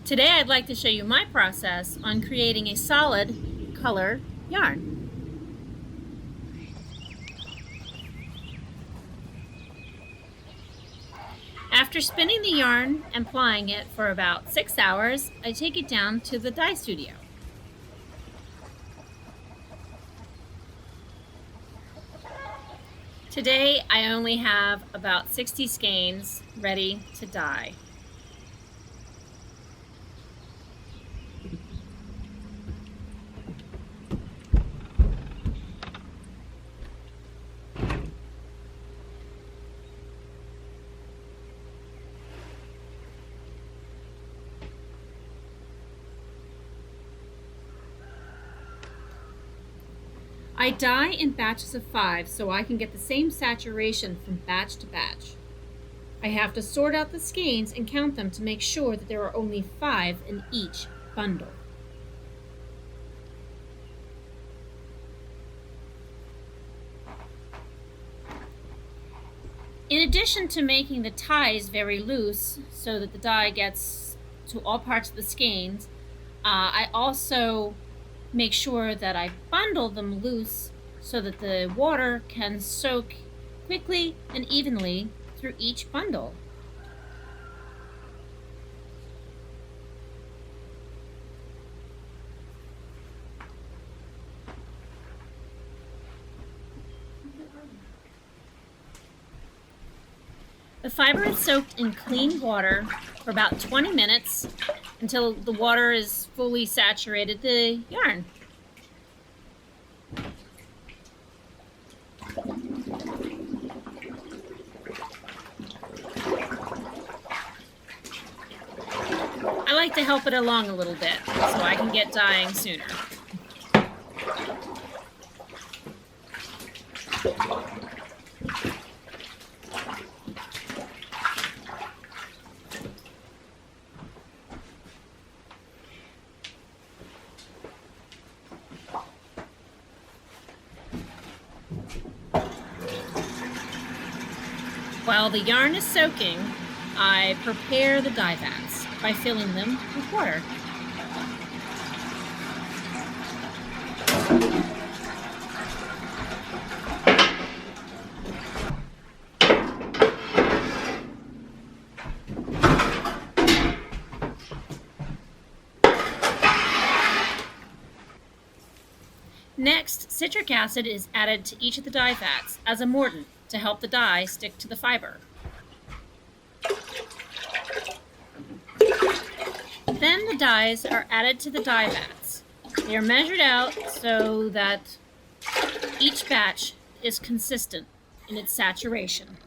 Today I'd like to show you my process on creating a solid color yarn. After spinning the yarn and plying it for about 6 hours, I take it down to the dye studio. Today I only have about 60 skeins ready to dye. I dye in batches of 5 so I can get the same saturation from batch to batch. I have to sort out the skeins and count them to make sure that there are only 5 in each bundle. In addition to making the ties very loose so that the dye gets to all parts of the skeins, I also make sure that I bundle them loose so that the water can soak quickly and evenly through each bundle. The fiber is soaked in clean water for about 20 minutes until the water is fully saturated the yarn. I like to help it along a little bit so I can get dyeing sooner. While the yarn is soaking, I prepare the dye vats by filling them with water. Next, citric acid is added to each of the dye vats as a mordant to help the dye stick to the fiber. Then the dyes are added to the dye vats. They are measured out so that each batch is consistent in its saturation.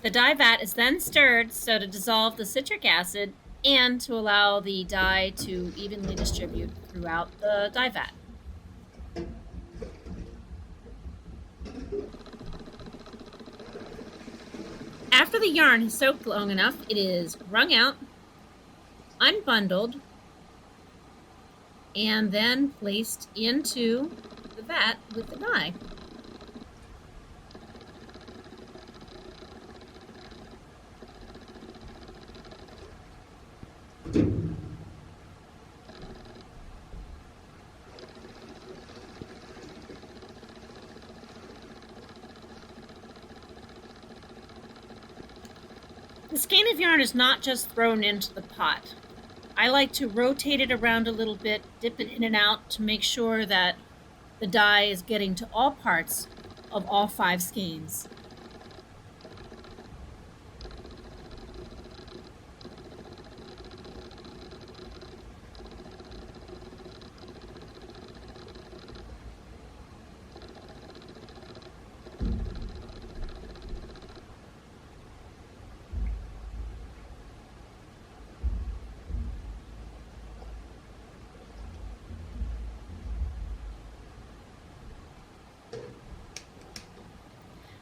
The dye vat is then stirred so to dissolve the citric acid and to allow the dye to evenly distribute throughout the dye vat. After the yarn has soaked long enough, it is wrung out, unbundled, and then placed into the vat with the dye. The skein of yarn is not just thrown into the pot. I like to rotate it around a little bit, dip it in and out to make sure that the dye is getting to all parts of all 5 skeins.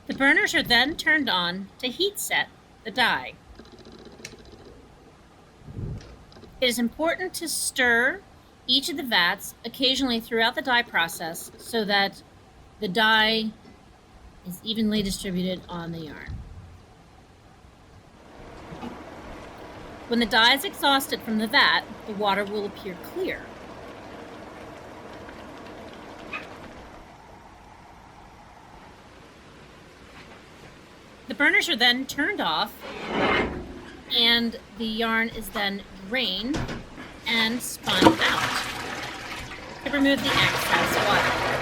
The burners are then turned on to heat set the dye. It is important to stir each of the vats occasionally throughout the dye process so that the dye is evenly distributed on the yarn. When the dye is exhausted from the vat, the water will appear clear. The burners are then turned off, and the yarn is then drained and spun out to remove the excess water.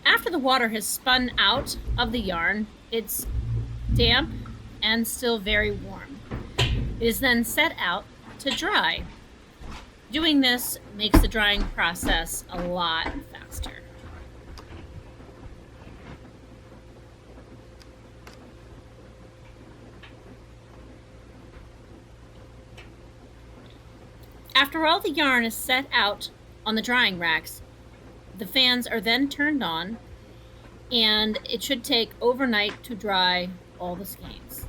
After the water has spun out of the yarn, it's damp and still very warm. It is then set out to dry. Doing this makes the drying process a lot faster. After all the yarn is set out on the drying racks, the fans are then turned on, and it should take overnight to dry all the skeins.